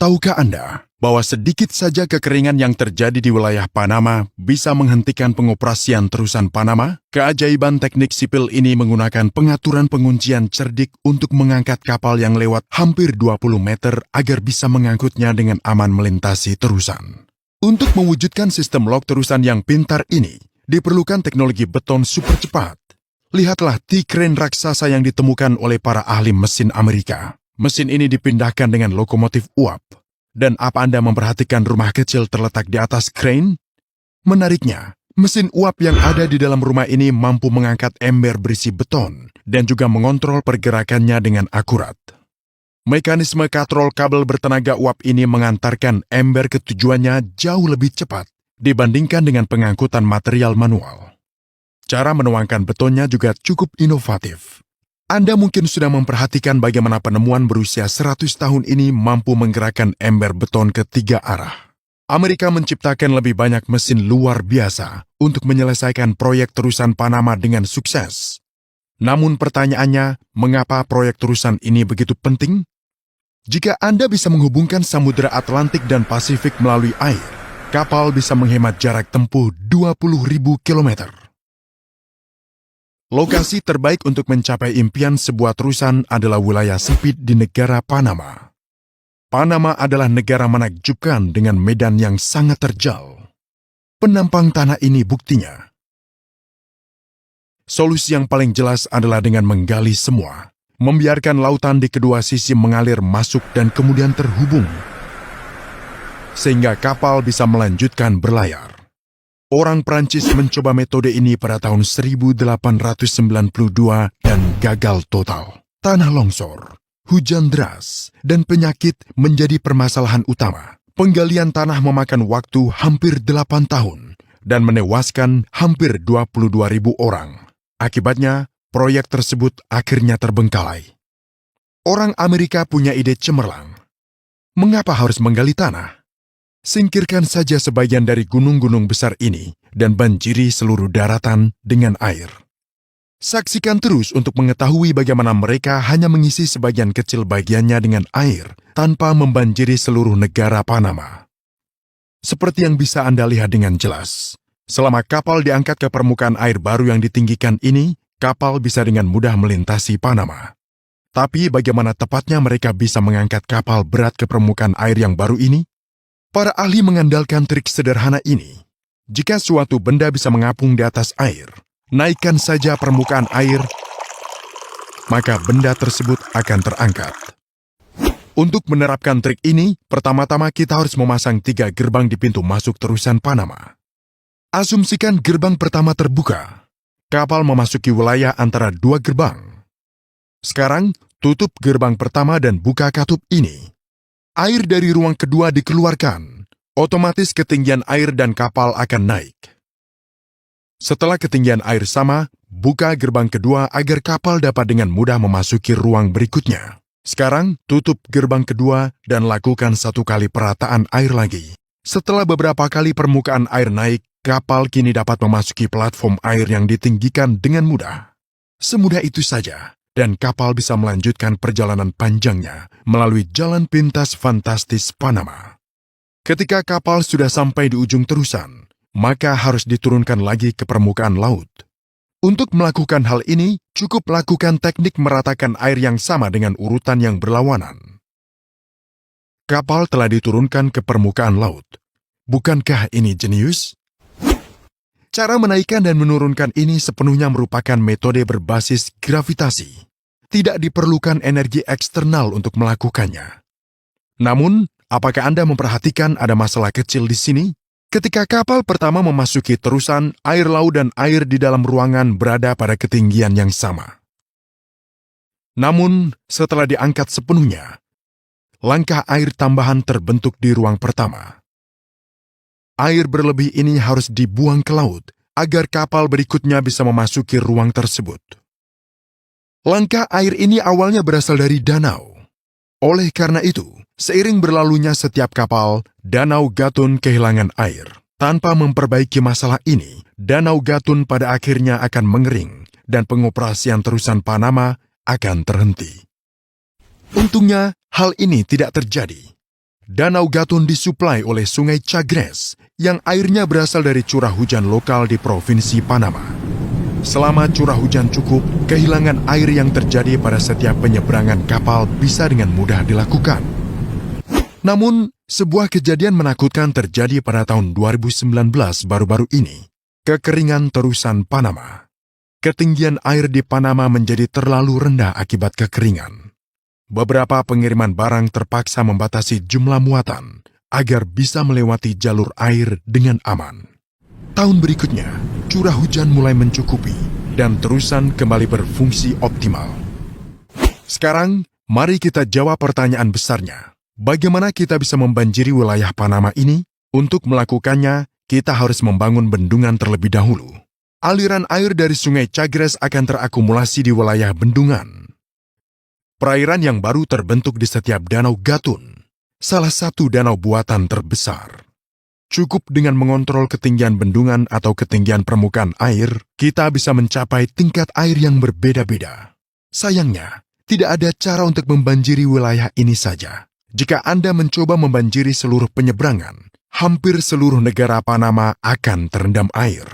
Tahukah Anda bahwa sedikit saja kekeringan yang terjadi di wilayah Panama bisa menghentikan pengoperasian terusan Panama? Keajaiban teknik sipil ini menggunakan pengaturan penguncian cerdik untuk mengangkat kapal yang lewat hampir 20 meter agar bisa mengangkutnya dengan aman melintasi terusan. Untuk mewujudkan sistem lock terusan yang pintar ini, diperlukan teknologi beton super cepat. Lihatlah T-crane raksasa yang ditemukan oleh para ahli mesin Amerika. Mesin ini dipindahkan dengan lokomotif uap. Dan apa Anda memperhatikan rumah kecil terletak di atas crane? Menariknya, mesin uap yang ada di dalam rumah ini mampu mengangkat ember berisi beton dan juga mengontrol pergerakannya dengan akurat. Mekanisme katrol kabel bertenaga uap ini mengantarkan ember ke tujuannya jauh lebih cepat dibandingkan dengan pengangkutan material manual. Cara menuangkan betonnya juga cukup inovatif. Anda mungkin sudah memperhatikan bagaimana penemuan berusia 100 tahun ini mampu menggerakkan ember beton ke 3 arah. Amerika menciptakan lebih banyak mesin luar biasa untuk menyelesaikan proyek terusan Panama dengan sukses. Namun pertanyaannya, mengapa proyek terusan ini begitu penting? Jika Anda bisa menghubungkan Samudra Atlantik dan Pasifik melalui air, kapal bisa menghemat jarak tempuh 20.000 kilometer. Lokasi terbaik untuk mencapai impian sebuah terusan adalah wilayah sempit di negara Panama. Panama adalah negara menakjubkan dengan medan yang sangat terjal. Penampang tanah ini buktinya. Solusi yang paling jelas adalah dengan menggali semua, membiarkan lautan di kedua sisi mengalir masuk dan kemudian terhubung, sehingga kapal bisa melanjutkan berlayar. Orang Prancis mencoba metode ini pada tahun 1892 dan gagal total. Tanah longsor, hujan deras, dan penyakit menjadi permasalahan utama. Penggalian tanah memakan waktu hampir 8 tahun dan menewaskan hampir 22.000 orang. Akibatnya, proyek tersebut akhirnya terbengkalai. Orang Amerika punya ide cemerlang. Mengapa harus menggali tanah? Singkirkan saja sebagian dari gunung-gunung besar ini dan banjiri seluruh daratan dengan air. Saksikan terus untuk mengetahui bagaimana mereka hanya mengisi sebagian kecil bagiannya dengan air tanpa membanjiri seluruh negara Panama. Seperti yang bisa Anda lihat dengan jelas, selama kapal diangkat ke permukaan air baru yang ditinggikan ini, kapal bisa dengan mudah melintasi Panama. Tapi bagaimana tepatnya mereka bisa mengangkat kapal berat ke permukaan air yang baru ini? Para ahli mengandalkan trik sederhana ini. Jika suatu benda bisa mengapung di atas air, naikkan saja permukaan air, maka benda tersebut akan terangkat. Untuk menerapkan trik ini, pertama-tama kita harus memasang 3 gerbang di pintu masuk terusan Panama. Asumsikan gerbang pertama terbuka. Kapal memasuki wilayah antara 2 gerbang. Sekarang, tutup gerbang pertama dan buka katup ini. Air dari ruang kedua dikeluarkan, otomatis ketinggian air dan kapal akan naik. Setelah ketinggian air sama, buka gerbang kedua agar kapal dapat dengan mudah memasuki ruang berikutnya. Sekarang, tutup gerbang kedua dan lakukan 1 kali perataan air lagi. Setelah beberapa kali permukaan air naik, kapal kini dapat memasuki platform air yang ditinggikan dengan mudah. Semudah itu saja. Dan kapal bisa melanjutkan perjalanan panjangnya melalui jalan pintas fantastis Panama. Ketika kapal sudah sampai di ujung terusan, maka harus diturunkan lagi ke permukaan laut. Untuk melakukan hal ini, cukup lakukan teknik meratakan air yang sama dengan urutan yang berlawanan. Kapal telah diturunkan ke permukaan laut. Bukankah ini jenius? Cara menaikkan dan menurunkan ini sepenuhnya merupakan metode berbasis gravitasi. Tidak diperlukan energi eksternal untuk melakukannya. Namun, apakah Anda memperhatikan ada masalah kecil di sini? Ketika kapal pertama memasuki terusan, air laut dan air di dalam ruangan berada pada ketinggian yang sama. Namun, setelah diangkat sepenuhnya, langkah air tambahan terbentuk di ruang pertama. Air berlebih ini harus dibuang ke laut agar kapal berikutnya bisa memasuki ruang tersebut. Langkah air ini awalnya berasal dari danau. Oleh karena itu, seiring berlalunya setiap kapal, Danau Gatun kehilangan air. Tanpa memperbaiki masalah ini, Danau Gatun pada akhirnya akan mengering dan pengoperasian terusan Panama akan terhenti. Untungnya, hal ini tidak terjadi. Danau Gatun disuplai oleh Sungai Chagres yang airnya berasal dari curah hujan lokal di Provinsi Panama. Selama curah hujan cukup, kehilangan air yang terjadi pada setiap penyeberangan kapal bisa dengan mudah dilakukan. Namun, sebuah kejadian menakutkan terjadi pada tahun 2019 baru-baru ini. Kekeringan terusan Panama. Ketinggian air di Panama menjadi terlalu rendah akibat kekeringan. Beberapa pengiriman barang terpaksa membatasi jumlah muatan agar bisa melewati jalur air dengan aman. Tahun berikutnya, curah hujan mulai mencukupi dan terusan kembali berfungsi optimal. Sekarang, mari kita jawab pertanyaan besarnya. Bagaimana kita bisa membanjiri wilayah Panama ini? Untuk melakukannya, kita harus membangun bendungan terlebih dahulu. Aliran air dari Sungai Chagres akan terakumulasi di wilayah bendungan. Perairan yang baru terbentuk di setiap Danau Gatun, salah satu danau buatan terbesar. Cukup dengan mengontrol ketinggian bendungan atau ketinggian permukaan air, kita bisa mencapai tingkat air yang berbeda-beda. Sayangnya, tidak ada cara untuk membanjiri wilayah ini saja. Jika Anda mencoba membanjiri seluruh penyeberangan, hampir seluruh negara Panama akan terendam air.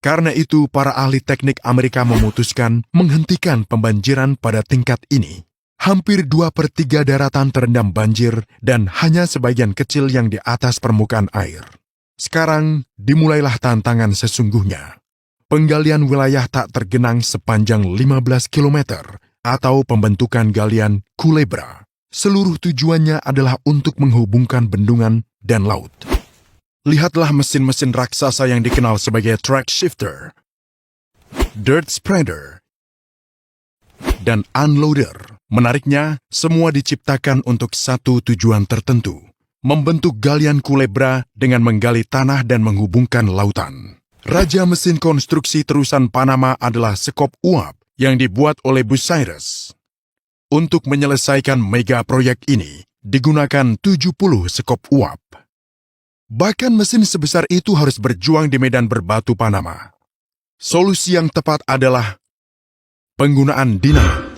Karena itu, para ahli teknik Amerika memutuskan menghentikan pembanjiran pada tingkat ini. Hampir 2/3 daratan terendam banjir dan hanya sebagian kecil yang di atas permukaan air. Sekarang, dimulailah tantangan sesungguhnya. Penggalian wilayah tak tergenang sepanjang 15 km atau pembentukan galian Culebra. Seluruh tujuannya adalah untuk menghubungkan bendungan dan laut. Lihatlah mesin-mesin raksasa yang dikenal sebagai track shifter, dirt spreader, dan unloader. Menariknya, semua diciptakan untuk satu tujuan tertentu, membentuk galian Culebra dengan menggali tanah dan menghubungkan lautan. Raja mesin konstruksi terusan Panama adalah sekop uap yang dibuat oleh Bucyrus. Untuk menyelesaikan mega proyek ini, digunakan 70 sekop uap. Bahkan mesin sebesar itu harus berjuang di medan berbatu Panama. Solusi yang tepat adalah penggunaan dinamit.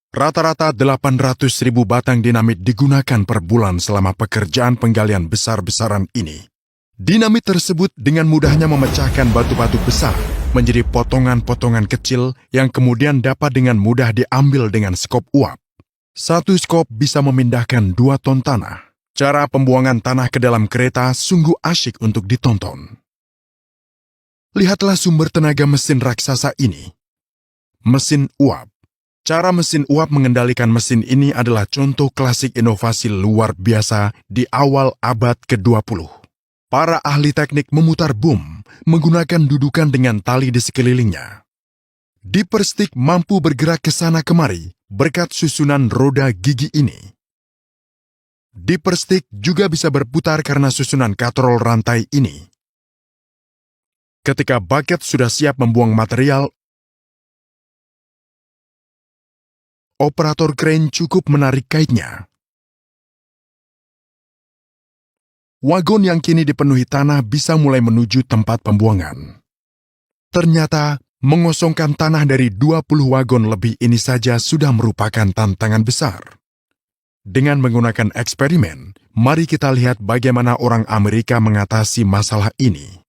Rata-rata 800.000 batang dinamit digunakan per bulan selama pekerjaan penggalian besar-besaran ini. Dinamit tersebut dengan mudahnya memecahkan batu-batu besar menjadi potongan-potongan kecil yang kemudian dapat dengan mudah diambil dengan skop uap. Satu skop bisa memindahkan 2 ton tanah. Cara pembuangan tanah ke dalam kereta sungguh asyik untuk ditonton. Lihatlah sumber tenaga mesin raksasa ini. Mesin uap. Cara mesin uap mengendalikan mesin ini adalah contoh klasik inovasi luar biasa di awal abad ke-20. Para ahli teknik memutar boom menggunakan dudukan dengan tali di sekelilingnya. Dipper stick mampu bergerak ke sana kemari berkat susunan roda gigi ini. Dipper stick juga bisa berputar karena susunan katrol rantai ini. Ketika bucket sudah siap membuang material, operator crane cukup menarik kaitnya. Wagon yang kini dipenuhi tanah bisa mulai menuju tempat pembuangan. Ternyata, mengosongkan tanah dari 20 wagon lebih ini saja sudah merupakan tantangan besar. Dengan menggunakan eksperimen, mari kita lihat bagaimana orang Amerika mengatasi masalah ini.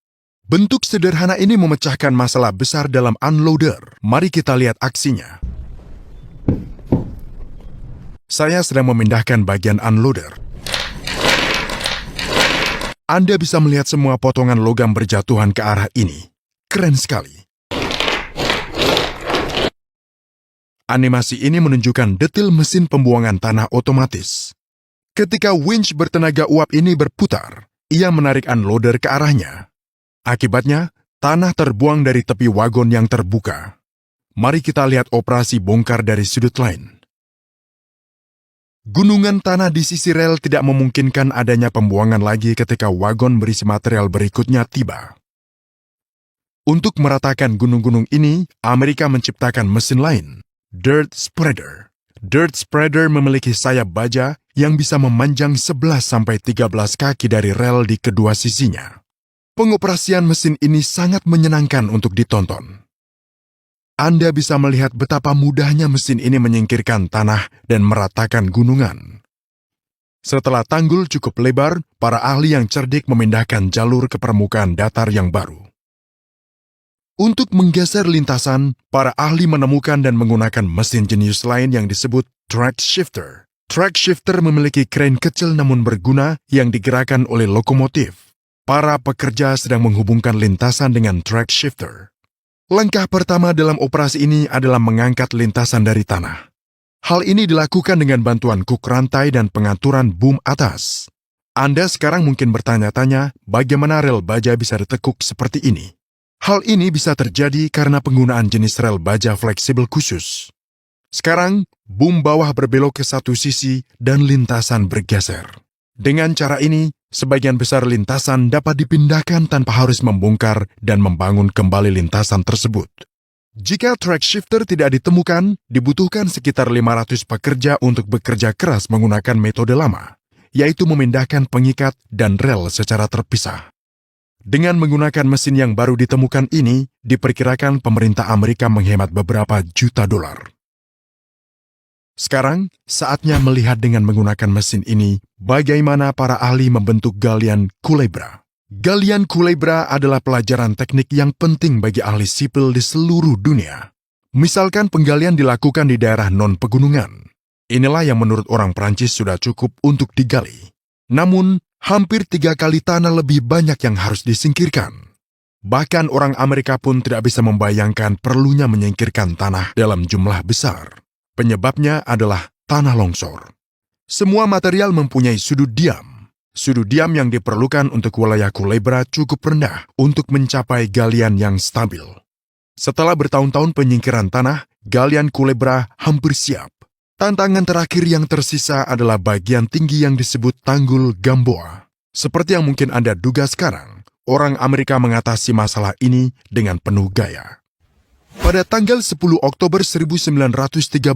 Bentuk sederhana ini memecahkan masalah besar dalam unloader. Mari kita lihat aksinya. Saya sedang memindahkan bagian unloader. Anda bisa melihat semua potongan logam berjatuhan ke arah ini. Keren sekali. Animasi ini menunjukkan detil mesin pembuangan tanah otomatis. Ketika winch bertenaga uap ini berputar, ia menarik unloader ke arahnya. Akibatnya, tanah terbuang dari tepi wagon yang terbuka. Mari kita lihat operasi bongkar dari sudut lain. Gunungan tanah di sisi rel tidak memungkinkan adanya pembuangan lagi ketika wagon berisi material berikutnya tiba. Untuk meratakan gunung-gunung ini, Amerika menciptakan mesin lain, dirt spreader. Dirt spreader memiliki sayap baja yang bisa memanjang 11-13 kaki dari rel di kedua sisinya. Pengoperasian mesin ini sangat menyenangkan untuk ditonton. Anda bisa melihat betapa mudahnya mesin ini menyingkirkan tanah dan meratakan gunungan. Setelah tanggul cukup lebar, para ahli yang cerdik memindahkan jalur ke permukaan datar yang baru. Untuk menggeser lintasan, para ahli menemukan dan menggunakan mesin jenius lain yang disebut track shifter. Track shifter memiliki kren kecil namun berguna yang digerakkan oleh lokomotif. Para pekerja sedang menghubungkan lintasan dengan track shifter. Langkah pertama dalam operasi ini adalah mengangkat lintasan dari tanah. Hal ini dilakukan dengan bantuan kuk rantai dan pengaturan boom atas. Anda sekarang mungkin bertanya-tanya bagaimana rel baja bisa ditekuk seperti ini. Hal ini bisa terjadi karena penggunaan jenis rel baja fleksibel khusus. Sekarang, boom bawah berbelok ke satu sisi dan lintasan bergeser. Dengan cara ini, sebagian besar lintasan dapat dipindahkan tanpa harus membongkar dan membangun kembali lintasan tersebut. Jika track shifter tidak ditemukan, dibutuhkan sekitar 500 pekerja untuk bekerja keras menggunakan metode lama, yaitu memindahkan pengikat dan rel secara terpisah. Dengan menggunakan mesin yang baru ditemukan ini, diperkirakan pemerintah Amerika menghemat beberapa juta dolar. Sekarang, saatnya melihat dengan menggunakan mesin ini, bagaimana para ahli membentuk galian Culebra. Galian Culebra adalah pelajaran teknik yang penting bagi ahli sipil di seluruh dunia. Misalkan penggalian dilakukan di daerah non-pegunungan. Inilah yang menurut orang Prancis sudah cukup untuk digali. Namun, hampir 3 kali tanah lebih banyak yang harus disingkirkan. Bahkan orang Amerika pun tidak bisa membayangkan perlunya menyingkirkan tanah dalam jumlah besar. Penyebabnya adalah tanah longsor. Semua material mempunyai sudut diam. Sudut diam yang diperlukan untuk wilayah Culebra cukup rendah untuk mencapai galian yang stabil. Setelah bertahun-tahun penyingkiran tanah, galian Culebra hampir siap. Tantangan terakhir yang tersisa adalah bagian tinggi yang disebut Tanggul Gamboa. Seperti yang mungkin Anda duga sekarang, orang Amerika mengatasi masalah ini dengan penuh gaya. Pada tanggal 10 Oktober 1913,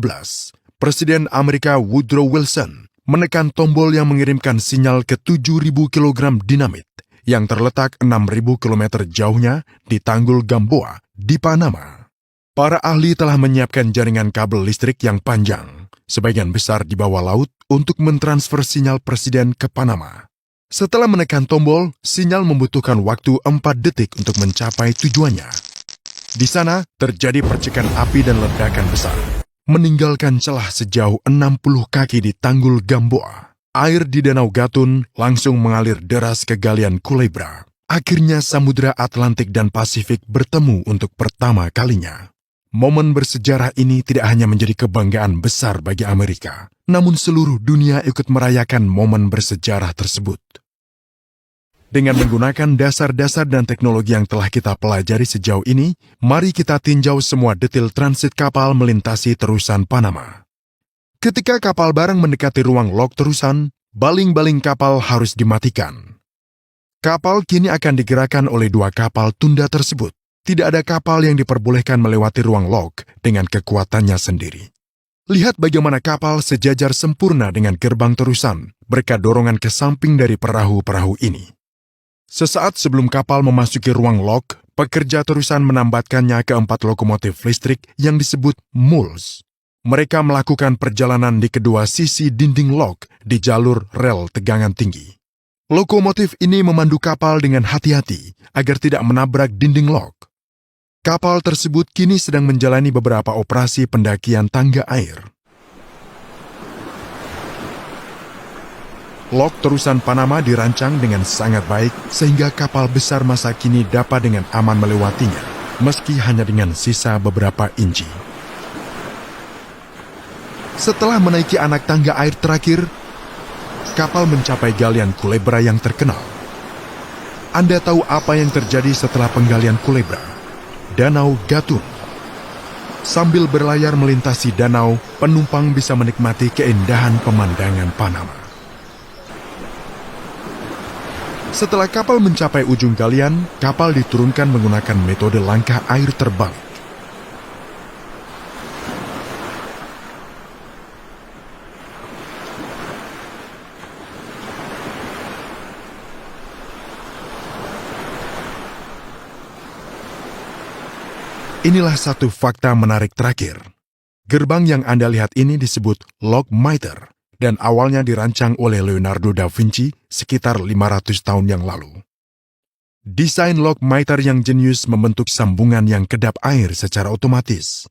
Presiden Amerika Woodrow Wilson menekan tombol yang mengirimkan sinyal ke 7.000 kg dinamit yang terletak 6.000 km jauhnya di Tanggul Gamboa di Panama. Para ahli telah menyiapkan jaringan kabel listrik yang panjang, sebagian besar di bawah laut untuk mentransfer sinyal presiden ke Panama. Setelah menekan tombol, sinyal membutuhkan waktu 4 detik untuk mencapai tujuannya. Di sana terjadi percikan api dan ledakan besar, meninggalkan celah sejauh 60 kaki di Tanggul Gamboa. Air di Danau Gatun langsung mengalir deras ke galian Culebra. Akhirnya Samudra Atlantik dan Pasifik bertemu untuk pertama kalinya. Momen bersejarah ini tidak hanya menjadi kebanggaan besar bagi Amerika, namun seluruh dunia ikut merayakan momen bersejarah tersebut. Dengan menggunakan dasar-dasar dan teknologi yang telah kita pelajari sejauh ini, mari kita tinjau semua detail transit kapal melintasi terusan Panama. Ketika kapal barang mendekati ruang lok terusan, baling-baling kapal harus dimatikan. Kapal kini akan digerakkan oleh 2 kapal tunda tersebut. Tidak ada kapal yang diperbolehkan melewati ruang lok dengan kekuatannya sendiri. Lihat bagaimana kapal sejajar sempurna dengan gerbang terusan, berkat dorongan ke samping dari perahu-perahu ini. Sesaat sebelum kapal memasuki ruang lok, pekerja terusan menambatkannya ke 4 lokomotif listrik yang disebut mules. Mereka melakukan perjalanan di kedua sisi dinding lok di jalur rel tegangan tinggi. Lokomotif ini memandu kapal dengan hati-hati agar tidak menabrak dinding lok. Kapal tersebut kini sedang menjalani beberapa operasi pendakian tangga air. Lok terusan Panama dirancang dengan sangat baik sehingga kapal besar masa kini dapat dengan aman melewatinya, meski hanya dengan sisa beberapa inci. Setelah menaiki anak tangga air terakhir, kapal mencapai galian Culebra yang terkenal. Anda tahu apa yang terjadi setelah penggalian Culebra? Danau Gatun. Sambil berlayar melintasi danau, penumpang bisa menikmati keindahan pemandangan Panama. Setelah kapal mencapai ujung galian, kapal diturunkan menggunakan metode langkah air terbalik. Inilah satu fakta menarik terakhir. Gerbang yang Anda lihat ini disebut log meter dan awalnya dirancang oleh Leonardo da Vinci sekitar 500 tahun yang lalu. Desain log meter yang jenius membentuk sambungan yang kedap air secara otomatis.